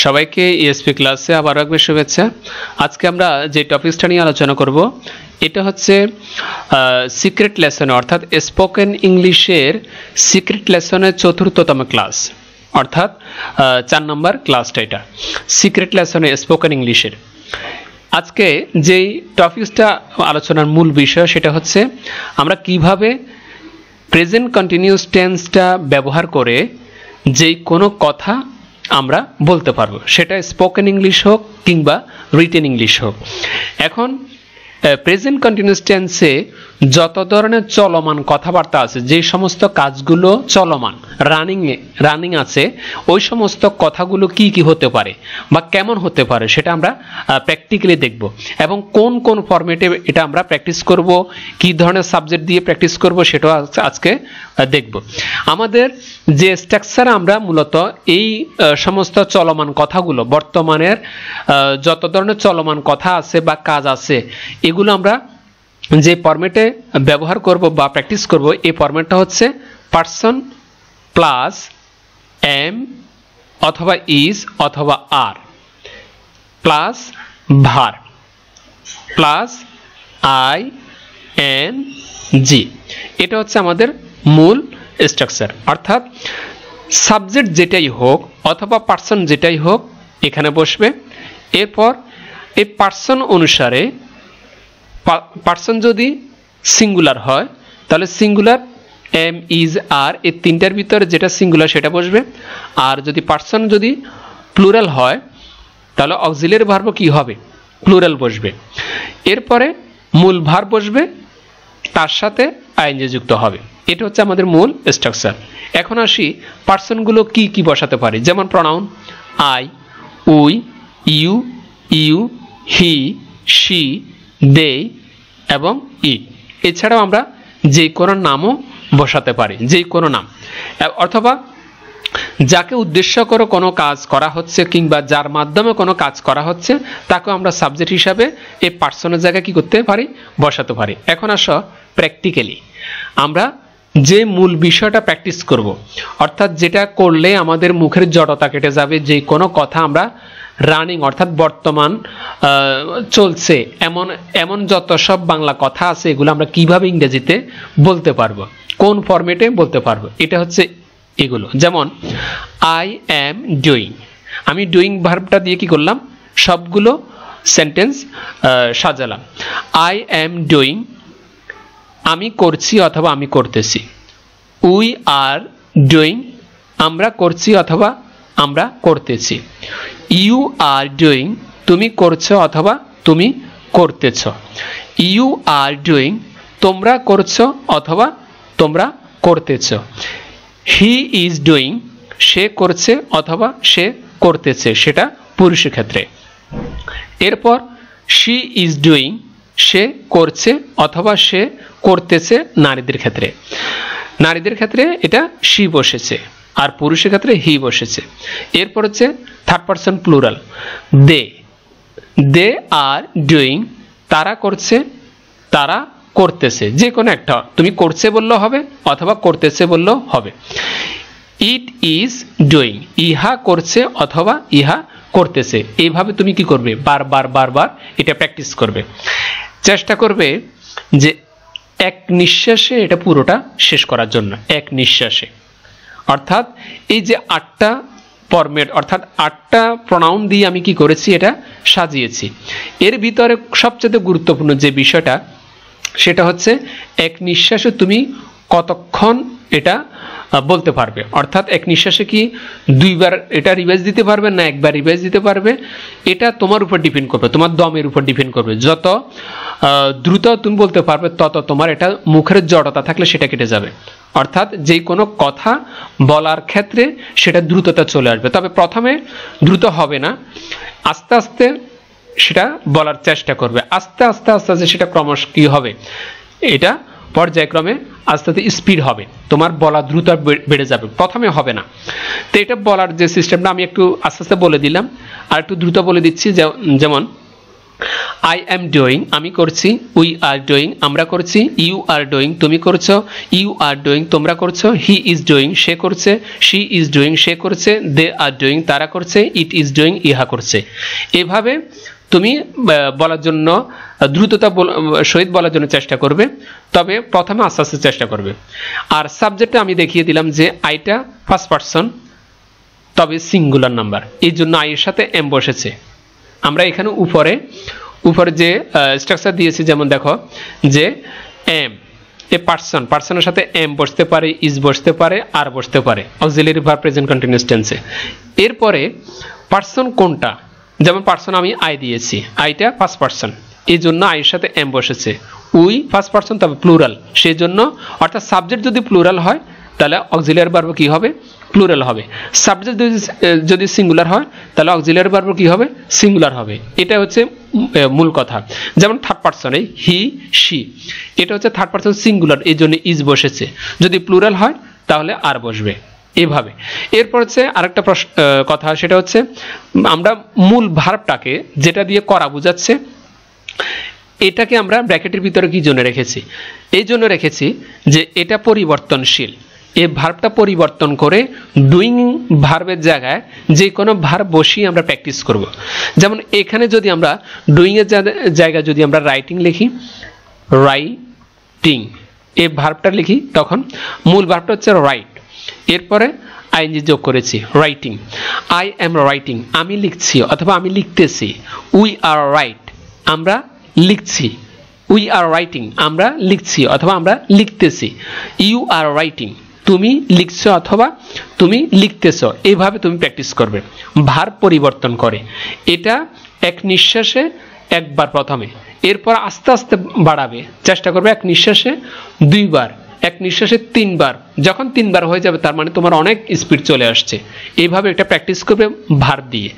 সবাইকে ইএসপি ক্লাসে আবার একবার শুভেচ্ছা। আজকে আমরা যে টপিকটা নিয়ে আলোচনা করব এটা হচ্ছে সিক্রেট লেসন অর্থাৎ স্পোকেন ইংলিশের সিক্রেট লেসনের চতুর্থতম ক্লাস অর্থাৎ 4 নম্বর ক্লাসটা। এটা সিক্রেট লেসনে স্পোকেন ইংলিশের আজকে যেই টপিকটা আলোচনার মূল বিষয় সেটা হচ্ছে আমরা কিভাবে প্রেজেন্ট কন্টিনিউয়াস টেন্সটা ব্যবহার করে যেই কোনো কথা আমরা বলতে পারবো, সেটা স্পোকেন ইংলিশ হোক কিংবা রিটেন ইংলিশ হোক। এখন প্রেজেন্ট কন্টিনিউয়াস টেন্সে যত ধরনের চলমান কথাবার্তা আছে, যে সমস্ত কাজগুলো চলমান রানিং আছে, ওই সমস্ত কথাগুলো কি কি হতে পারে বা কেমন হতে পারে সেটা আমরা প্র্যাকটিক্যালি দেখব এবং কোন কোন ফরম্যাটে এটা আমরা প্র্যাকটিস করব, কি ধরনের সাবজেক্ট দিয়ে প্র্যাকটিস করব সেটাও আজকে দেখব। আমাদের যে স্ট্রাকচার আমরা মূলত এই সমস্ত চলমান কথাগুলো, বর্তমানের যত ধরনের চলমান কথা আছে বা কাজ আছে, এগুলো আমরা যে ফরম্যাটে ব্যবহার করব বা প্র্যাকটিস করব, এই ফরম্যাটটা হচ্ছে পারসন প্লাস এম অথবা ইজ অথবা are plus verb plus I N G. এটা হচ্ছে আমাদের মূল স্ট্রাকচার। অর্থাৎ সাবজেক্ট যেটাই হোক অথবা পারসন যেটাই হোক এখানে বসবে। এরপর এই পারসন অনুসারে পারসন যদি সিঙ্গুলার হয় তাহলে সিঙ্গুলার এম ইজ আর, এই তিনটার ভিতরে যেটা সিঙ্গুলার সেটা বসবে। আর যদি পারসন যদি প্লুরাল হয় তাহলে অক্সিলিয়ারি ভার্ব কি হবে? প্লুরাল বসবে। এরপরে মূল ভার্ব বসবে, তার সাথে আইএনজি যুক্ত হবে। এটা হচ্ছে আমাদের মূল স্ট্রাকচার। এখন আসি পারসনগুলো কি কি বসাতে পারি। যেমন pronoun I, we, you, you, he, she, they এবং ইট। এছাড়াও আমরা যে কোনো নামও বসাতে পারি, যে কোনো নাম, অথবা যাকে উদ্দেশ্য করে কোনো কাজ করা হচ্ছে কিংবা যার মাধ্যমে কোনো কাজ করা হচ্ছে তাকেও আমরা সাবজেক্ট হিসাবে এই পার্সনের জায়গায় কি করতে পারি? বসাতে পারি। এখন আসো প্র্যাকটিক্যালি আমরা যে মূল বিষয়টা প্র্যাকটিস করব, অর্থাৎ যেটা করলে আমাদের মুখের জড়তা কেটে যাবে, যে কোনো কথা আমরা রানিং অর্থাৎ বর্তমান চলছে এমন যত সব বাংলা কথা আছে এগুলো আমরা কিভাবে ইংরেজিতে বলতে পারবো, কোন ফরম্যাটে বলতে পারবো, এটা হচ্ছে এগুলো। যেমন আই অ্যাম ডুইং, আমি ডুইং ভার্বটা দিয়ে কি করলাম? সবগুলো সেন্টেন্স সাজালাম। আই অ্যাম ডুইং, আমি করছি অথবা আমি করতেছি। উই আর ডুইং, আমরা করছি অথবা আমরা করতেছি। ইউ আর ডুইং, তুমি করছো অথবা তুমি করতেছ। ইউ আর ডুইং, তোমরা করছো অথবা তোমরা করতেছ। হি ইজ ডুইং, সে করছে অথবা সে করতেছে, সেটা পুরুষের ক্ষেত্রে। এরপর শি ইজ ডুইং, সে করছে অথবা সে করতেছে নারীদের ক্ষেত্রে। নারীদের ক্ষেত্রে এটা শি বসেছে আর পুরুষের ক্ষেত্রে হি বসেছে। এরপর হচ্ছে third person plural they are doing, তারা করছে তারা করতেছে, যে কোনো একটা, তুমি করছে বললেও হবে অথবা করতেছে বললেও হবে। ইট ইজ ডুইং, ইহা করছে অথবা ইহা করতেছে। এইভাবে তুমি কি করবে? বারবার এটা প্র্যাকটিস করবে, চেষ্টা করবে যে এক নিঃশ্বাসে এটা পুরোটা শেষ করার জন্য, এক নিঃশ্বাসে। অর্থাৎ এই যে 8টা ফরম্যাট অর্থাৎ 8টা প্রনাউন দিয়ে আমি কি করেছি? এটা সাজিয়েছি। এর ভিতরে সবচেয়ে গুরুত্বপূর্ণ যে বিষয়টা সেটা হচ্ছে এক নিঃশ্বাসে তুমি কতক্ষণ এটা বলতে পারবে। অর্থাৎ এক নিঃশ্বাসে কি 2বার এটা রিভাইজ দিতে পারবে না 1বার রিভাইজ দিতে পারবে, এটা তোমার উপর ডিপেন্ড করবে, তোমার দমের উপর ডিপেন্ড করবে। যত দ্রুত তুমি বলতে পারবে তত তোমার এটা মুখের জড়তা থাকলে সেটা কেটে যাবে। অর্থাৎ যে কোনো কথা বলার ক্ষেত্রে সেটা দ্রুততা চলে আসবে। তবে প্রথমে দ্রুত হবে না, আস্তে আস্তে সেটা বলার চেষ্টা করবে। আস্তে আস্তে সেটা ক্রমশ কি হবে? এটা পর্যায়ক্রমে আস্তে আস্তে স্পিড হবে, তোমার বলা দ্রুত বেড়ে যাবে, প্রথমে হবে না। তো এটা বলার যে সিস্টেমটা আমি একটু আস্তে আস্তে বলে দিলাম, আর একটু দ্রুত বলে দিচ্ছি। যেমন আই এম ডুইং আমি করছি, উই আর ডুইং আমরা করছি, ইউ আর ডুইং তুমি করছো, ইউ আর ডুইং তোমরা করছো, হি ইজ ডুইং সে করছে, শি ইজ ডুইং সে করছে, দে আর ডুইং তারা করছে, ইট ইজ ডুইং ইহা করছে। এভাবে তুমি বলার জন্য দ্রুততা সহিত বলার জন্য চেষ্টা করবে, তবে প্রথমে আস্তে আস্তে চেষ্টা করবে। আর সাবজেক্টে আমি দেখিয়ে দিলাম যে আইটা ফার্স্ট পারসন, তবে সিঙ্গুলার নাম্বার, এই জন্য আই এর সাথে এম বসেছে। আমরা এখানে উপরে যে স্ট্রাকচার দিয়েছি, যেমন দেখো যে এম এ পারসন, পারসনের সাথে এম বসতে পারে, ইজ বসতে পারে, আর বসতে পারে অক্সিলারি ভার্ব প্রেজেন্ট কন্টিনিউয়াস টেন্সে। এরপরে পারসন কোনটা, যেমন পারসন আমি আই দিয়েছি, আইটা ফার্স্ট পারসন, এই জন্য আইয়ের সাথে এম বসেছে। উই ফার্স্ট পারসন তবে প্লুরাল, সেই জন্য অর্থাৎ সাবজেক্ট যদি প্লুরাল হয় তাহলে অক্সিলারি ভার্ব কি হবে, প্লুরাল হবে। সাবজেক্ট যদি সিঙ্গুলার হয় তাহলে অক্সিলারি ভার্ব কি হবে, সিঙ্গুলার হবে। এটা হচ্ছে মূল কথা। যেমন থার্ড পারসনে হি শি, এটা হচ্ছে থার্ড পারসন সিঙ্গুলার, এই জন্য ইজ বসেছে। যদি প্লুরাল হয় তাহলে আর বসবে, এভাবে। এরপর হচ্ছে আরেকটা কথা, সেটা হচ্ছে আমরা মূল ভার্বটাকে যেটা দিয়ে করা বোঝাচ্ছে, এটাকে আমরা ব্র্যাকেটের ভিতরে কি জন্য রেখেছি, এই জন্য রেখেছি যে এটা পরিবর্তনশীল। এই ভার্বটা পরিবর্তন করে ডুইং ভার্বের জায়গায় যে কোনো ভার্ব বসিয়ে আমরা প্র্যাকটিস করব। যেমন এখানে যদি আমরা ডুইংয়ের জায়গায় যদি আমরা রাইটিং লিখি, রাইটিং এই ভার্বটা লিখি, তখন মূল ভার্বটা হচ্ছে রাইট, এরপরে আইএনজি যোগ করেছি রাইটিং। আই এম রাইটিং আমি লিখছি অথবা আমি লিখতেছি। উই আর রাইট আমরা লিখছি, উই আর রাইটিং আমরা লিখছি অথবা আমরা লিখতেছি। ইউ আর রাইটিং তুমি লিখছো অথবা তুমি লিখতেছো, এইভাবে তুমি প্র্যাকটিস করবে ভার্ব পরিবর্তন করে। এটা এক নিঃশ্বাসে একবার প্রথমে, এরপর আস্তে আস্তে বাড়াবে, চেষ্টা করবে এক নিঃশ্বাসে দুইবার, এক নিঃশ্বাসে তিনবার। যখন তিনবার হয়ে যাবে তার মানে তোমার অনেক স্পিড চলে আসছে। এইভাবে এটা প্র্যাকটিস করবে ভার্ব দিয়ে।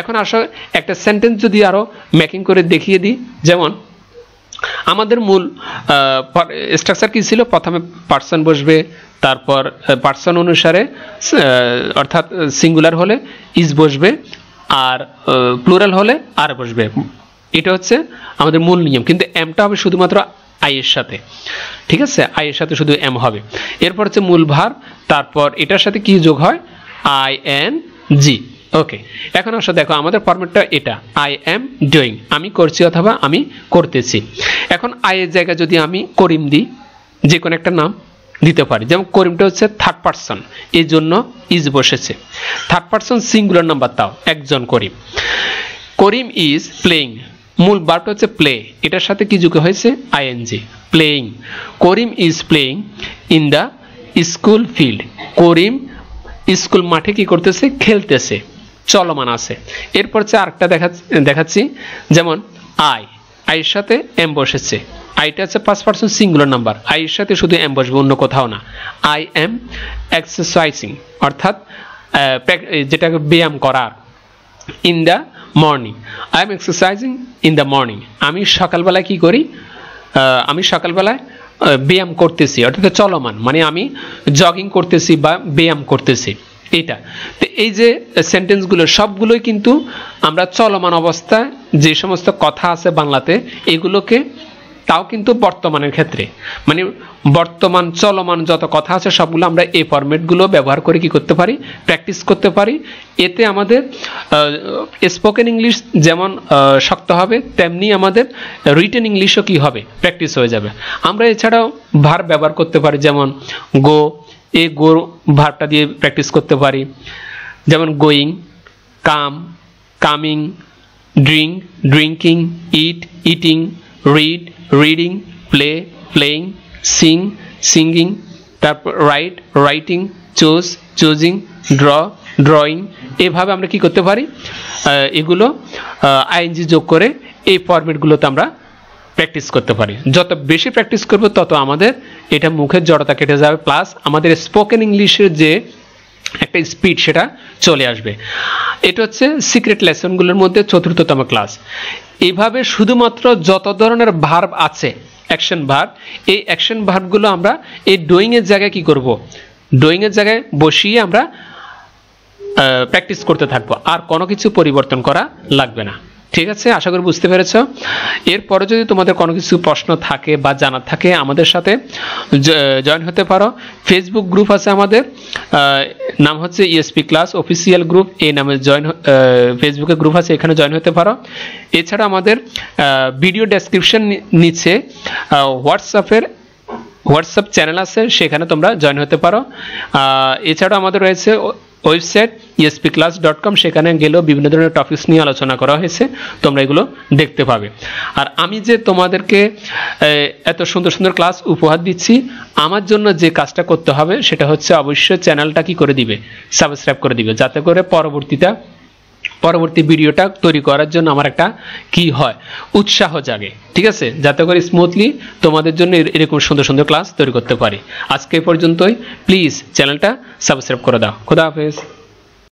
এখন আসো একটা সেন্টেন্স যদি আরো মেকিং করে দেখিয়ে দিই। যেমন আমাদের মূল স্ট্রাকচার কি ছিল, প্রথমে পার্সন বসবে, তারপর পার্সন অনুসারে অর্থাৎ সিঙ্গুলার হলে ইজ বসবে, আর প্লুরাল হলে আর বসবে। এটা হচ্ছে আমাদের মূল নিয়ম, কিন্তু এমটা হবে শুধুমাত্র আই এর সাথে, ঠিক আছে, আই এর সাথে শুধু এম হবে। এরপর হচ্ছে মূল ভার্ব, তারপর এটার সাথে কি যোগ হয়, আই এন জি। ওকে, এখন আসো দেখো আমাদের ফরম্যাটটা এটা, আই এম ডুইং আমি করছি অথবা আমি করতেছি। এখন আই এর জায়গায় যদি আমি করিম দিই, যে কোনো একটা নাম দিতে পারি। যেমন করিমটা হচ্ছে থার্ড পারসন, এই জন্য ইজ বসেছে। থার্ড পারসন সিঙ্গুলার নাম্বার, তাও একজন করিম। করিম ইজ প্লেইং, মূল ভার্বটা হচ্ছে প্লে, এটার সাথে কি যুক্ত হয়েছে, ING, playing. Karim is playing in the school field, Karim school মাঠে কি করতেছে, খেলতেছে, চলমান আছে। এরপর হচ্ছে আরেকটা দেখাচ্ছি, যেমন আইয়ের সাথে এম বসেছে, আইটা হচ্ছে ফার্স্ট পারসন সিঙ্গুলার নাম্বার, আইয়ের সাথে শুধু এম বসবে, অন্য কোথাও না। আই এম এক্সারসাইজিং অর্থাৎ যেটাকে ব্যায়াম করার, in the morning, I am exercising in the morning আমি সকালবেলায় কি করি, আমি সকালবেলায় ব্যায়াম করতেছি, অর্থাৎ চলমান, মানে আমি জগিং করতেছি বা ব্যায়াম করতেছি। এটা তো এই যে সেন্টেন্সগুলো সবগুলোই কিন্তু আমরা চলমান অবস্থায় যে সমস্ত কথা আছে বাংলাতে, এগুলোকে তাও কিন্তু বর্তমানের ক্ষেত্রে, মানে বর্তমান চলমান যত কথা আছে সবগুলো আমরা এই ফরম্যাটগুলো ব্যবহার করে কি করতে পারি, প্র্যাকটিস করতে পারি। এতে আমাদের স্পোকেন ইংলিশ যেমন শক্ত হবে, তেমনি আমাদের রিটেন ইংলিশও কি হবে, প্র্যাকটিস হয়ে যাবে। আমরা এছাড়াও ভার্ব ব্যবহার করতে পারি, যেমন গো, এই গো ভার্বটা দিয়ে প্র্যাকটিস করতে পারি। যেমন going, come, coming, drink, drinking, eat, eating, read, reading, play, playing, sing, singing, তারপর write, writing, choose, choosing, draw, drawing. এভাবে আমরা কি করতে পারি, এগুলো আইএনজি যোগ করে এই ফরম্যাটগুলোতে আমরা প্র্যাকটিস করতে পারি। যত বেশি প্র্যাকটিস করব তত আমাদের এটা মুখের জড়তা কেটে যাবে, প্লাস আমাদের স্পোকেন ইংলিশের যে একটা স্পিড সেটা চলে আসবে। এটা হচ্ছে সিক্রেট লেসনগুলোর মধ্যে চতুর্থতম ক্লাস। এইভাবে শুধুমাত্র যত ধরনের ভার্ব আছে, অ্যাকশন ভার্ব, এই অ্যাকশন ভার্বগুলো আমরা এই ডুইং এর জায়গায় কি করব, ডুইং এর জায়গায় বসিয়ে আমরা প্র্যাকটিস করতে থাকবো, আর কোনো কিছু পরিবর্তন করা লাগবে না। ঠিক আছে, আশা করি বুঝতে পেরেছো। এরপরে যদি তোমাদের কোনো কিছু প্রশ্ন থাকে বা জানার থাকে আমাদের সাথে জয়েন হতে পারো। ফেসবুক গ্রুপ আছে আমাদের, নাম হচ্ছে ইএসপি ক্লাস অফিসিয়াল গ্রুপ, এই নামে ফেসবুকে গ্রুপ আছে, এখানে জয়েন হতে পারো। এছাড়া আমাদের ভিডিও ডেসক্রিপশন নিচে হোয়াটসঅ্যাপ চ্যানেল আছে, সেখানে তোমরা জয়েন হতে পারো। এছাড়াও আমাদের রয়েছে ওয়েবসাইট espclass.com, সেখানে গেলেও বিভিন্ন ধরনের টপিকস নিয়ে আলোচনা করা হয়েছে, তোমরা এগুলো দেখতে পাবে। আর আমি যে তোমাদেরকে এত সুন্দর সুন্দর ক্লাস উপহার দিচ্ছি, আমার জন্য যে কাজটা করতে হবে সেটা হচ্ছে অবশ্যই চ্যানেলটা কি করে দিবে, সাবস্ক্রাইব করে দিবে, যাতে করে পরবর্তী ভিডিওটা তৈরি করার জন্য আমার একটা কি হয়, উৎসাহ জাগে। ঠিক আছে, যাতে করে স্মুথলি তোমাদের জন্য এরকম সুন্দর সুন্দর ক্লাস তৈরি করতে পারি। আজকে পর্যন্তই, প্লিজ চ্যানেলটা সাবস্ক্রাইব করে দাও। খোদা হাফেজ।